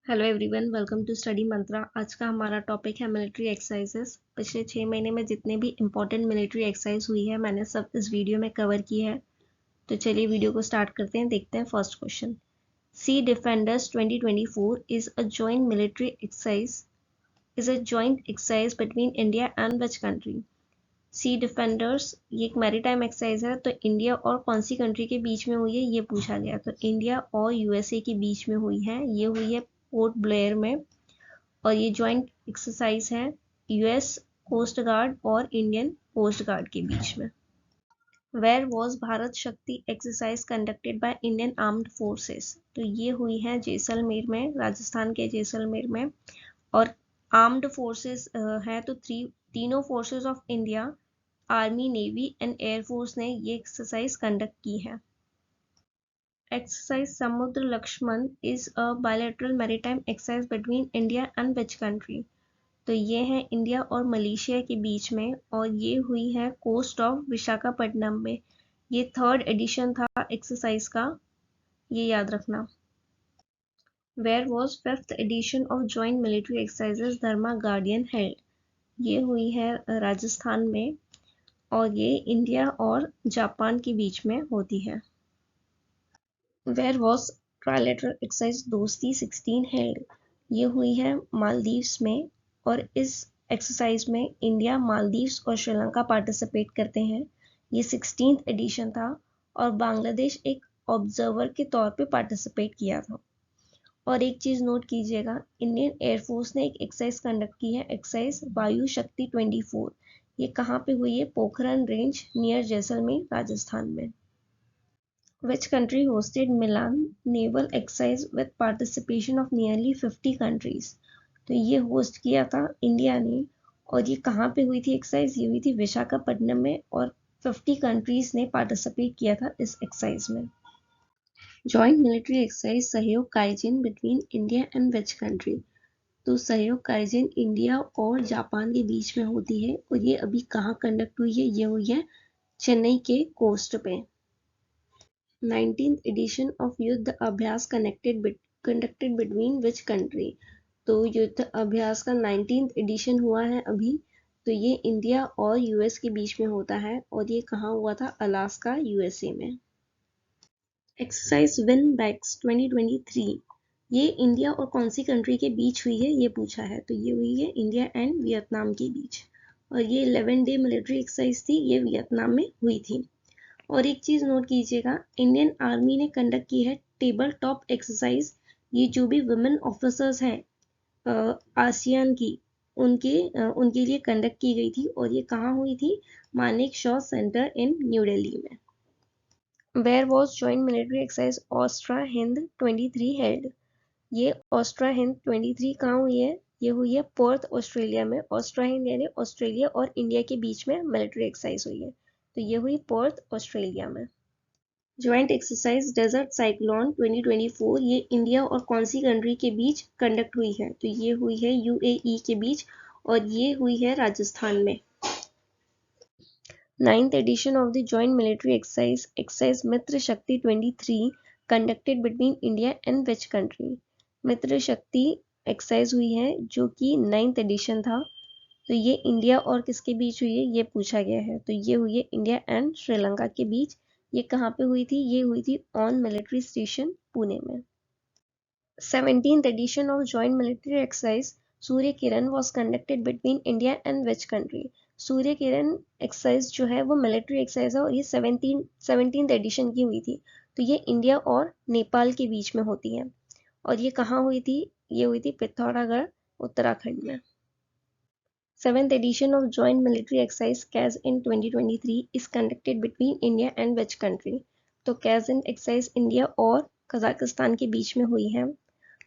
Hello everyone, welcome to study Mantra. आज का हमारा टॉपिक है मिलिट्री एक्सरसाइजेस। पिछले 6 महीने में जितने भी इम्पोर्टेंट मिलिट्री एक्सरसाइज हुई है मैंने सब इस वीडियो में कवर की है। तो चलिए वीडियो को स्टार्ट करते हैं। देखते हैं first question. Sea defenders 2024 is a joint military exercise between India and which country? Sea defenders ये एक मैरीटाइम एक्सरसाइज है, तो इंडिया और कौन सी कंट्री के बीच में हुई है ये पूछा गया। तो इंडिया और यूएसए के बीच में हुई है। ये हुई है पोर्ट ब्लेयर में, और ये जॉइंट एक्सरसाइज है यूएस कोस्ट गार्ड और इंडियन कोस्ट गार्ड के बीच में। वेयर वॉज भारत शक्ति exercise conducted by Indian armed forces? तो ये हुई है जैसलमेर में, राजस्थान के जैसलमेर में। और आर्म्ड फोर्सेस है तो तीनों forces of India, army, navy and air force ने ये एक्सरसाइज कंडक्ट की है। Exercise Samudra Laxman is a bilateral maritime exercise between India and which country? तो ये है इंडिया और मलेशिया के बीच में, और ये हुई है कोस्ट ऑफ विशाखापट्टनम में। ये थर्ड एडिशन था एक्सरसाइज का, ये याद रखना। Where was fifth edition of joint military exercises Dharma Guardian held? ये हुई है राजस्थान में, और ये इंडिया और जापान के बीच में होती है। वेयर वॉज ट्राइलेटरल एक्सरसाइज दोस्ती 16 हेल्ड? ये हुई है मालदीव्स में, और इस एक्सरसाइज में इंडिया, मालदीव्स और श्रीलंका पार्टिसिपेट करते हैं। ये 16th एडिशन था, और बांग्लादेश एक ऑब्जर्वर के तौर पे पार्टिसिपेट किया था। और एक चीज़ नोट कीजिएगा, इंडियन एयरफोर्स ने एक एक्सरसाइज कंडक्ट की है, एक्सरसाइज वायु शक्ति 24। ये कहाँ पे हुई है? पोखरन रेंज नियर जैसलमेर, राजस्थान में। Which country hosted Milan naval exercise with participation of nearly 50 countries? तो ये होस्ट किया था इंडिया ने, और ये कहाँ पे हुई थी एक्सरसाइज? ये हुई थी विशाखापट्टनम में, और 50 कंट्रीज ने पार्टिसिपेट किया था इस एक्सरसाइज में। Joint military exercise Sahyog Kaijin between India and which country? तो सहयोग काइजिन इंडिया और जापान के बीच में होती है, और ये अभी कहाँ कंडक्ट हुई है? ये हुई है चेन्नई के कोस्ट पे। 19th edition of युद्ध अभ्यास conducted between which country? तो युद्ध अभ्यास का 19th एडिशन हुआ है अभी, तो ये इंडिया और यूएस के बीच में होता है, और ये कहाँ हुआ था? अलास्का, यूएसए में। एक्सरसाइज विन बैक्स 2023 ये इंडिया और कौन सी कंट्री के बीच हुई है ये पूछा है। तो ये हुई है इंडिया एंड वियतनाम के बीच, और ये 11 डे मिलिट्री एक्सरसाइज थी, ये वियतनाम में हुई थी। और एक चीज नोट कीजिएगा, इंडियन आर्मी ने कंडक्ट की है टेबल टॉप एक्सरसाइज। ये जो भी वुमेन ऑफिसर्स हैं आसियान की, उनके लिए कंडक्ट की गई थी, और ये कहाँ हुई थी? Manek Shaw centre in new Delhi में। Where was joint military exercise Austra Hind 23 held? ये ऑस्ट्रा हिंद 23 कहाँ हुई है? ये हुई है पर्थ, ऑस्ट्रेलिया में। ऑस्ट्रा हिंद यानी ऑस्ट्रेलिया और इंडिया के बीच में मिलिट्री एक्सरसाइज हुई है, तो ये हुई पर्थ, ऑस्ट्रेलिया में। ज्वाइंट एक्सरसाइज डेजर्ट साइक्लोन 2024 ये इंडिया और कौन सी कंट्री के बीच कंडक्ट हुई है? तो ये हुई है यूएई के बीच, और ये हुई है राजस्थान में। 9th edition of the joint military exercise मित्र शक्ति 23 conducted between India and which country? मित्र शक्ति एक्सरसाइज हुई है जो कि 9th एडिशन था, तो ये इंडिया और किसके बीच हुई है ये पूछा गया है। तो ये हुई है इंडिया एंड श्रीलंका के बीच। ये कहाँ पे हुई थी? ये हुई थी ऑन मिलिट्री स्टेशन पुणे में। 17th edition of joint military exercise Surya Kiran was conducted between India and which country? Surya Kiran exercise जो है वो मिलिट्री एक्सरसाइज है, और ये 17th एडिशन की हुई थी, तो ये इंडिया और नेपाल के बीच में होती है। और ये कहाँ हुई थी? ये हुई थी पिथौरागढ़, उत्तराखंड में। 7th edition of joint military exercise CAS in 2023 is conducted between India and which country? तो CAS in exercise इंडिया और कजाकिस्तान के बीच में हुई है।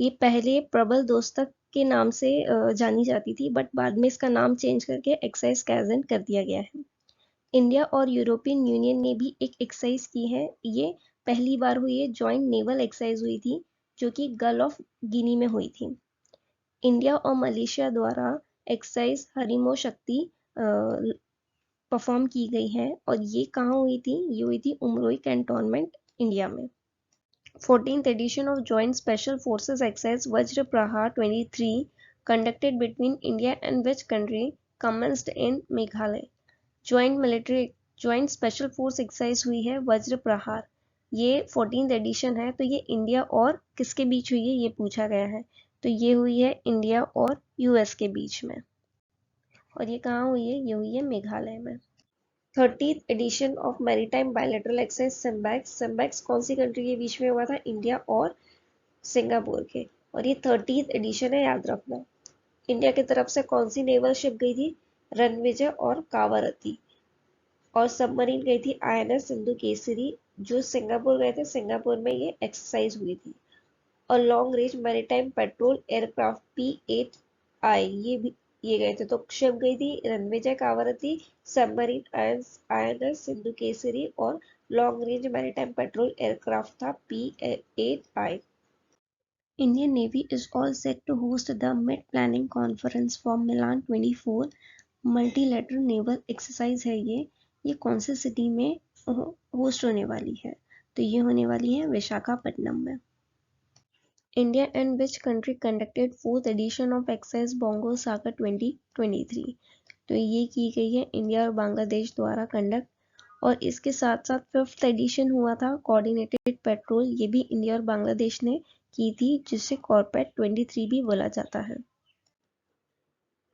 ये पहले प्रबल दोस्तक के नाम से जानी जाती थी, बट बाद में इसका नाम चेंज करके एक्सरसाइज कैजन कर दिया गया है। इंडिया और यूरोपियन यूनियन ने भी एक एक्सरसाइज की है, ये पहली बार हुई है, जॉइंट नेवल एक्सरसाइज हुई थी जो कि गल्फ ऑफ गिनी में हुई थी। इंडिया और मलेशिया द्वारा एक्सरसाइज हरिमो शक्ति परफॉर्म की गई है, और ये कहाँ हुई थी? ये हुई थी उमरोई कैंटोनमेंट, इंडिया में। 14th edition of Joint Special Forces Exercise Vajra Prahar 23 conducted between India and which country commenced in Meghalaya? Joint Special Force Exercise हुई है वज्र प्रहार, ये 14th एडिशन है। तो ये इंडिया और किसके बीच हुई है ये पूछा गया है। तो ये हुई है इंडिया और यूएस के बीच में। और ये कहाँ हुई है? ये हुई है मेघालय में। 30th edition of maritime bilateral exercise SIMBEX, SIMBEX कौन सी कंट्री के बीच में हुआ था? इंडिया और सिंगापुर के। और ये 30th एडिशन है, याद रखना। इंडिया की तरफ से कौन सी नेवल शिप गई थी? रणविजय और कावारती। और सबमरीन गई थी आईएनएस सिंधु केसरी। जो सिंगापुर गए थे, सिंगापुर में ये एक्सरसाइज हुई थी। और long range maritime petrol aircraft P8I ये गए थे। तो शिप गई थी रणविजय कावारती, सबमरीन आईएनएस सिंधु केसरी और long range maritime petrol aircraft था P8I। Indian Navy is all set to host the Mid-Planning Conference for Milan 24 multilateral naval exercise है। ये कौन से सिटी में होस्ट होने वाली है? तो ये होने वाली है विशाखापट्टनम में। India and which country conducted 4th edition of exercise Bongo Sagar 2023? तो ये की गई है इंडिया और बांग्लादेश द्वारा कंडक्ट। और इसके साथ साथ 5th एडिशन हुआ था कोऑर्डिनेटेड पेट्रोल, ये भी इंडिया और बांग्लादेश ने की थी, जिसे कॉर्पेट 23 भी बोला जाता है।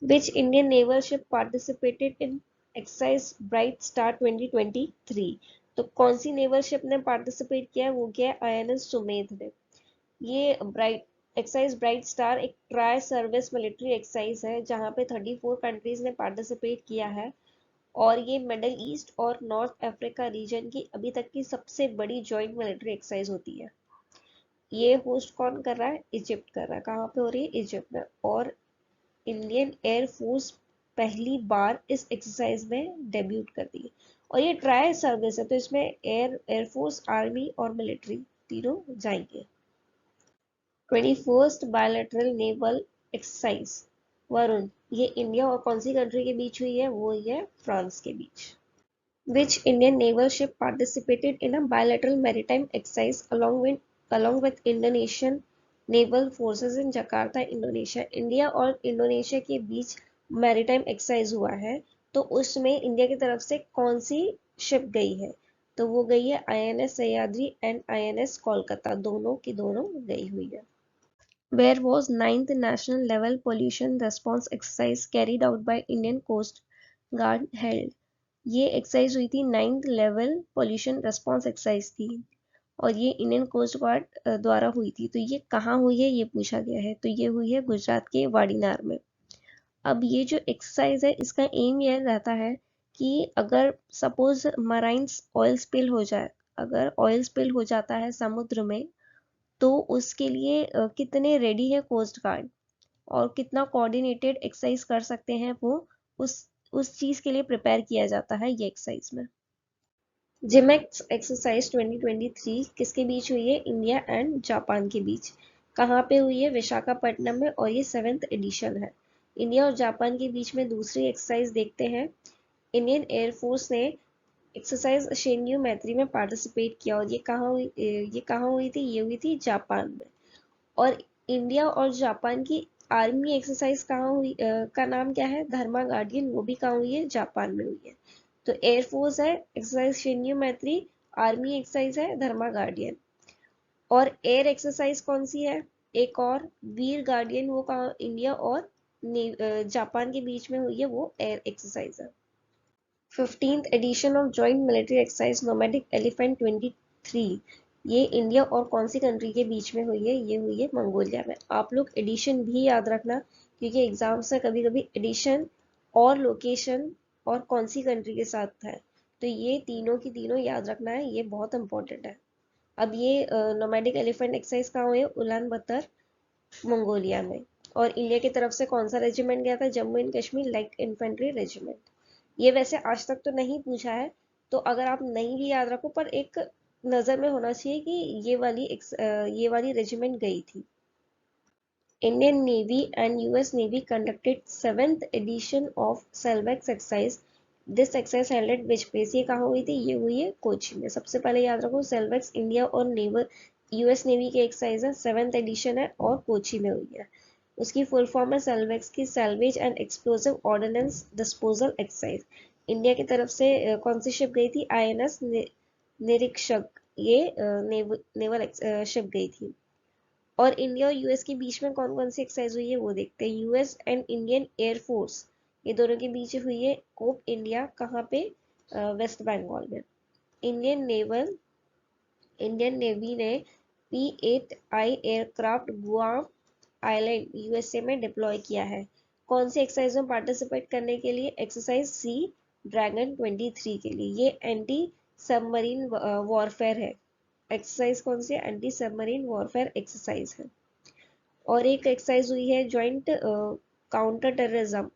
Which Indian naval ship participated in exercise Bright Star 2023? तो कौन सी नेवल शिप ने पार्टिसिपेट किया है? वो क्या है? आईएनएस सुमेध ने। ये एक्सरसाइज ब्राइट स्टार एक ट्राई सर्विस मिलिट्री एक्सरसाइज है, जहां पे 34 कंट्रीज ने पार्टिसिपेट किया है। और ये मिडल ईस्ट और नॉर्थ अफ्रीका रीजन की अभी तक की सबसे बड़ी जॉइंट मिलिट्री एक्सरसाइज होती है। ये होस्ट कौन कर रहा है? इजिप्ट कर रहा है। कहाँ पे हो रही है? इजिप्ट में। और इंडियन एयरफोर्स पहली बार इस एक्सरसाइज में डेब्यूट कर दी। और ये ट्राई सर्विस है, तो इसमें एयरफोर्स, आर्मी और मिलिट्री तीनों जाएंगे। 21st bilateral naval exercise Varun, ये इंडिया और कौन सी कंट्री के बीच हुई है? वो है फ्रांस के बीच। Which Indian naval ship participated in a bilateral maritime exercise along with Indonesian naval forces in Jakarta, Indonesia? India और इंडोनेशिया के बीच मैरीटाइम एक्सरसाइज हुआ है, तो उसमें इंडिया की तरफ से कौन सी शिप गई है? तो वो गई है INS Sahyadri and INS Kolkata, दोनों की दोनों गई हुई है। Where was 9th National Level Pollution Response Exercise carried out by Indian Coast Guard held? ये एक्सरसाइज हुई थी 9th level pollution response exercise थी, और ये इंडियन कोस्ट गार्ड द्वारा हुई थी। तो ये कहाँ हुई है ये पूछा गया है। तो ये हुई है गुजरात के वाडीनार में। अब ये जो एक्सरसाइज है, इसका एम ये रहता है कि अगर सपोज मराइन्स ऑयल स्पिल हो जाए, अगर ऑयल स्पिल हो जाता है समुद्र में, तो उसके लिए कितने रेडी है कोस्ट गार्ड और कितना कोऑर्डिनेटेड एक्सरसाइज कर सकते हैं, वो उस चीज के लिए प्रिपेयर किया जाता है ये एक्सरसाइज में। जिमेक्स एक्सरसाइज 2023 किसके बीच हुई है? इंडिया एंड जापान के बीच। कहाँ पे हुई है? विशाखापट्टनम में। और ये 7th एडिशन है। इंडिया और जापान के बीच में दूसरी एक्सरसाइज देखते हैं। इंडियन एयरफोर्स ने एक्सरसाइज शिन्यू मैत्री में पार्टिसिपेट किया। और ये कहाँ हुई थी? ये हुई थी जापान में। और इंडिया और जापान की आर्मी एक्सरसाइज कहाँ हुई का नाम क्या है? धर्मा गार्डियन, वो भी कहाँ हुई है? जापान में हुई है। तो एयरफोर्स है एक्सरसाइज शिन्यू मैत्री, आर्मी एक्सरसाइज है धर्मा गार्डियन। और एयर एक्सरसाइज कौन सी है? एक और वीर गार्डियन, वो कहाँ? इंडिया और जापान के बीच में हुई है, वो एयर एक्सरसाइज है। 15th edition of joint military exercise nomadic elephant 23, ये इंडिया और कौन सी कंट्री के बीच में हुई है? ये हुई है मंगोलिया में। आप लोग एडिशन भी याद रखना, क्योंकि एग्जाम से कभी कभी एडिशन और लोकेशन और कौन सी कंट्री के साथ है, तो ये तीनों की तीनों याद रखना है, ये बहुत इंपॉर्टेंट है। अब ये नोमैडिक एलिफेंट एक्सरसाइज कहाँ हुई है? उलान बतर, मंगोलिया में। और इंडिया की तरफ से कौन सा रेजिमेंट गया था? Jammu and Kashmir light infantry regiment. ये वैसे आज तक तो नहीं पूछा है, तो अगर आप नहीं भी याद रखो, पर एक नजर में होना चाहिए कि ये वाली रेजिमेंट गई थी। Indian navy and US navy conducted 7th edition of Salvex exercise. This exercise held at which place? ये कहाँ हुई थी? ये हुई है कोची में। सबसे पहले याद रखो, सेल्वेक्स इंडिया और यूएस नेवी की एक्सरसाइज है, 7th एडिशन है और कोची में हुई है। उसकी फुल फॉर्म है सेल्वेक्स की salvage and explosive ordnance disposal exercise. India की तरफ से कौन सी शिप गई थी? आईएनएस निरीक्षक, ये नेवल शिप गई थी। और इंडिया और यूएस के बीच में कौन कौन सी एक्सरसाइज हुई है वो देखते हैं। यूएस एंड इंडियन एयरफोर्स, ये दोनों के बीच हुई है कोप इंडिया, कहाँ पे? वेस्ट बंगाल में। इंडियन नेवी ने P-8I aircraft Guam island USA में डिप्लॉय किया है। कौन सी एक्सरसाइज में पार्टिसिपेट करने के लिए? एक्सरसाइज सी ड्रैगन 23 के लिए। ये एंटी सबमरीन वॉरफेयर है। एक्सरसाइज कौन सी है? एंटी सबमरीन वॉरफेयर एक्सरसाइज है। और एक एक्सरसाइज हुई है ज्वाइंट काउंटर टेररिज्म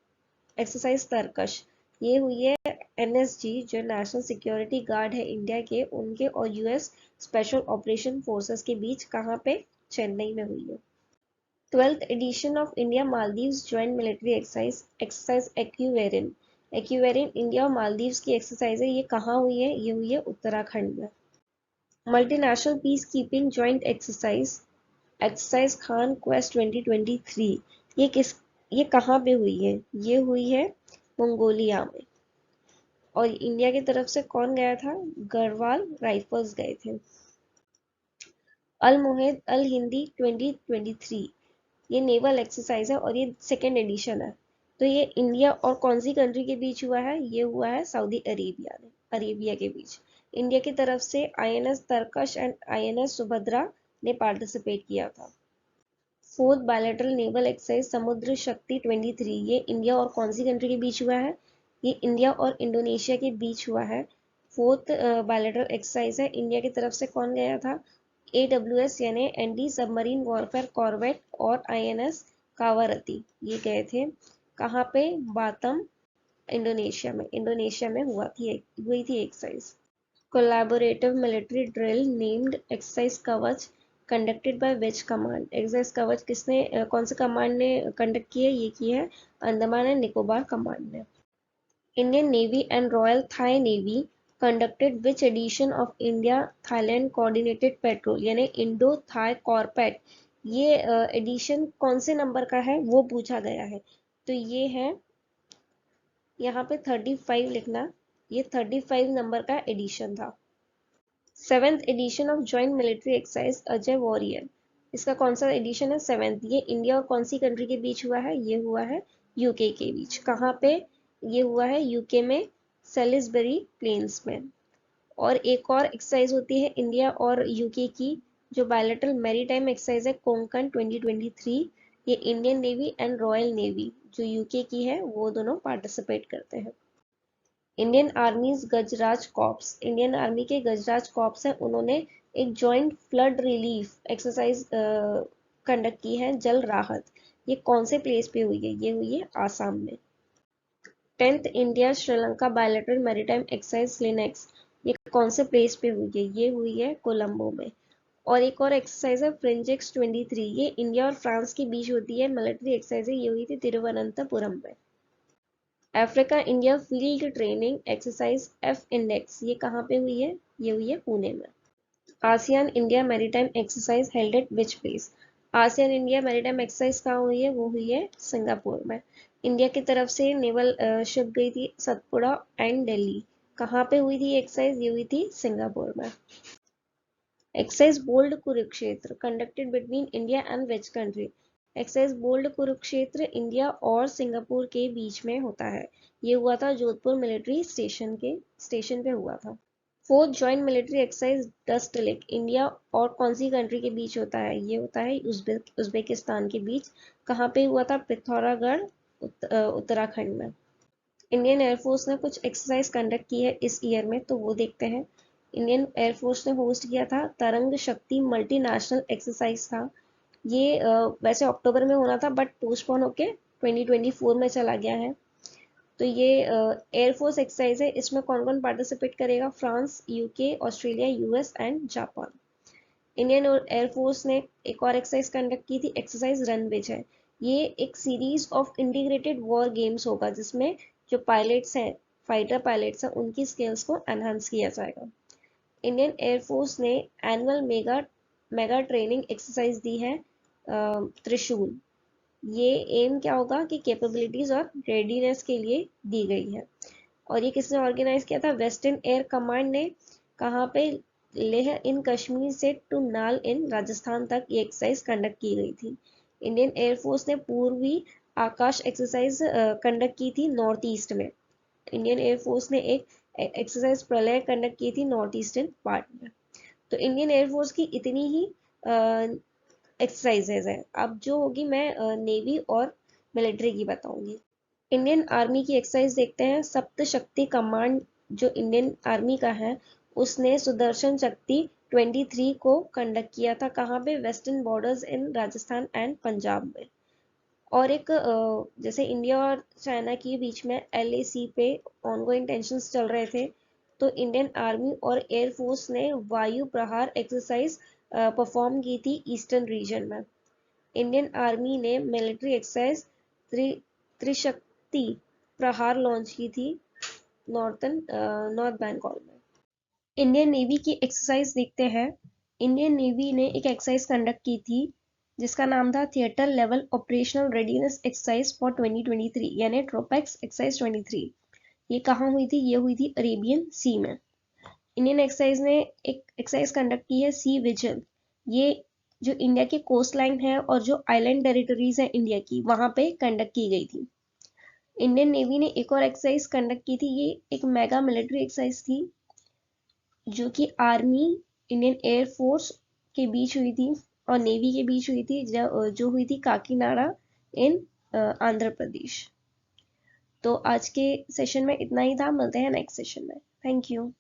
एक्सरसाइज तरकश, ये हुई है एनएसजी जो नेशनल सिक्योरिटी गार्ड है इंडिया के, उनके और यूएस स्पेशल ऑपरेशन फोर्सेस के बीच, कहाँ पे? चेन्नई में हुई है। 12th edition of India Maldives joint military exercise exercise Ekuverin. Ekuverin India और मालदीव्स की एक्सरसाइज है, ये कहाँ हुई है? ये हुई है उत्तराखंड में। Multinational peace keeping joint exercise exercise Khan quest 2023, ये कहाँ पे हुई है? ये हुई है मंगोलिया में। और इंडिया की तरफ से कौन गया था? गढ़वाल राइफल्स गए थे। अल मुहिद अल हिंदी 2023, ये नेवल एक्सरसाइज है और ये 2nd एडिशन है। तो ये इंडिया और कौन सी कंट्री के बीच हुआ है? ये हुआ है सऊदी अरेबिया के बीच। इंडिया की तरफ से INS Tarkash and INS Subhadra ने पार्टिसिपेट किया था। 4th बायलैटरल नेवल एक्सरसाइज समुद्र शक्ति 23, ये इंडिया और कौन सी कंट्री के बीच हुआ है? ये इंडिया और इंडोनेशिया के बीच हुआ है। 4th बायलैटरल एक्सरसाइज है। इंडिया की तरफ से कौन गया था? AWS यानी एंटी सबमरीन वॉरफेयर कॉर्वेट और आईएनएस कावारती, ये गए थे। कहाँ पे? बातम, इंडोनेशिया में हुई थी exercise. Collaborative military drill named exercise Kavach conducted by which command. Exercise Kavach कौन से कमांड ने कंडक्ट की है? ये की है अंडमान एंड निकोबार कमांड ने। Indian navy and royal Thai navy conducted which edition of India Thailand coordinated patrol यानी इंडो थाई कॉर्पेट, ये एडिशन कौन से नंबर का है वो पूछा गया है। तो ये है यहाँ पे 35 लिखना, ये 35 नंबर का एडिशन था। 7th edition of joint military exercise Ajay warrior, इसका कौन सा एडिशन है? 7th। ये इंडिया और कौन सी कंट्री के बीच हुआ है? ये हुआ है यूके के बीच। कहाँ पे? ये हुआ है यूके में, सेलिसबरी प्लेन्स में। और एक और एक्सरसाइज होती है इंडिया और यूके की, जो बायलैटरल मैरीटाइम एक्सरसाइज है कोंकण 2023, ये Indian navy and royal navy जो यूके की है वो दोनों पार्टिसिपेट करते हैं। इंडियन आर्मीज गजराज कॉर्प्स, इंडियन आर्मी के गजराज कॉर्प्स हैं, उन्होंने एक joint flood relief exercise conduct की है, जल राहत। ये कौन से प्लेस पे हुई है? ये हुई है आसाम में। 10th India Sri Lanka bilateral maritime exercise lynx, ये कौन से प्लेस पे हुई है? ये हुई है कोलंबो में। और एक और एक्सरसाइज है फ्रिंजेक्स 23, ये इंडिया और फ्रांस के बीच होती है मिलिट्री एक्सरसाइज है, ये हुई थी तिरुवनंतपुरम में। Africa India field training exercise F index, ये कहाँ पे हुई है? ये हुई है पुणे में। ASEAN India maritime exercise held at which place. ASEAN India maritime exercise कहाँ हुई है? वो हुई है सिंगापुर में। इंडिया की तरफ से नेवल शिप गई थी सतपुड़ा एंड दिल्ली, कहाँ पे हुई थी एक्सरसाइज? ये हुई थी सिंगापुर में। Exercise bold Kurukshetra conducted between India and which country. Exercise bold Kurukshetra India और सिंगापुर के बीच में होता है, ये हुआ था जोधपुर मिलिट्री स्टेशन पे हुआ था। 4th joint military exercise Dustlik India और कौन सी कंट्री के बीच होता है? ये होता है उज्बेकिस्तान के बीच। कहाँ पे हुआ था? पिथौरागढ़, उत्तराखंड में। इंडियन एयरफोर्स ने कुछ एक्सरसाइज कंडक्ट की है इस ईयर में, तो वो देखते हैं। इंडियन एयरफोर्स ने होस्ट किया था तरंग शक्ति मल्टीनेशनल एक्सरसाइज था, ये वैसे अक्टूबर में होना था बट पोस्टपोन होके 2024 में चला गया है। तो ये एयरफोर्स एक्सरसाइज है, इसमें कौन कौन पार्टिसिपेट करेगा? France, UK, Australia, US and Japan. Indian air force ने एक और एक्सरसाइज कंडक्ट की थी, एक्सरसाइज रनविच है। ये एक series of integrated war games होगा जिसमें जो पायलट्स हैं, फाइटर पायलट्स हैं, उनकी स्किल्स को एनहांस किया जाएगा। इंडियन एयरफोर्स ने annual mega mega training exercise दी है त्रिशूल। ये एम क्या होगा कि कैपेबिलिटीज और रेडीनेस के लिए दी गई है। और ये किसने ऑर्गेनाइज किया था? वेस्टर्न एयर कमांड ने। कहाँ पे? लेह इन कश्मीर से टू नाल इन राजस्थान तक ये एक्सरसाइज कंडक्ट की गई थी। इंडियन एयरफोर्स ने पूर्वी आकाश एक्सरसाइज कंडक्ट की थी नॉर्थ ईस्ट में। इंडियन एयरफोर्स ने एक एक्सरसाइज प्रलय कंडक्ट की थी नॉर्थ ईस्टर्न पार्ट में। तो इंडियन एयरफोर्स की इतनी ही एक्सरसाइजेज है। अब जो होगी मैं नेवी और मिलिट्री की बताऊंगी। इंडियन आर्मी की एक्सरसाइज देखते हैं। सप्त शक्ति कमांड जो इंडियन आर्मी का है, उसने सुदर्शन शक्ति 23 को कंडक्ट किया था। कहाँ पे? Western borders in Rajasthan and Punjab में। और एक जैसे इंडिया और चाइना के बीच में LAC पे ऑनगोइंग टेंशंस चल रहे थे, तो इंडियन आर्मी और एयरफोर्स ने वायु प्रहार एक्सरसाइज परफॉर्म की थी ईस्टर्न रीजन में। इंडियन आर्मी ने मिलिट्री एक्सरसाइज त्रिशक्ति प्रहार लॉन्च की थी नॉर्थ बंगाल में। इंडियन नेवी की एक्सरसाइज देखते हैं। इंडियन नेवी ने एक एक्सरसाइज कंडक्ट की थी जिसका नाम था theatre level operational readiness exercise for 2023 यानी ट्रोपेक्स एक्सरसाइज 23। ये कहाँ हुई थी? ये हुई थी अरेबियन सी में। इंडियन एक्सरसाइज ने एक एक्सरसाइज कंडक्ट की है सी विजिल। ये जो इंडिया के कोस्ट लाइन है और जो आइलैंड टेरिटरीज है इंडिया की, वहां पे कंडक्ट की गई थी। इंडियन नेवी ने एक और एक्सरसाइज कंडक्ट की थी। ये एक मेगा मिलिट्री एक्सरसाइज थी जो कि आर्मी, इंडियन एयर फोर्स के बीच हुई थी और नेवी के बीच हुई थी, जो हुई थी काकीनाडा इन आंध्र प्रदेश। तो आज के सेशन में इतना ही था। मिलते हैं नेक्स्ट सेशन में। Thank you.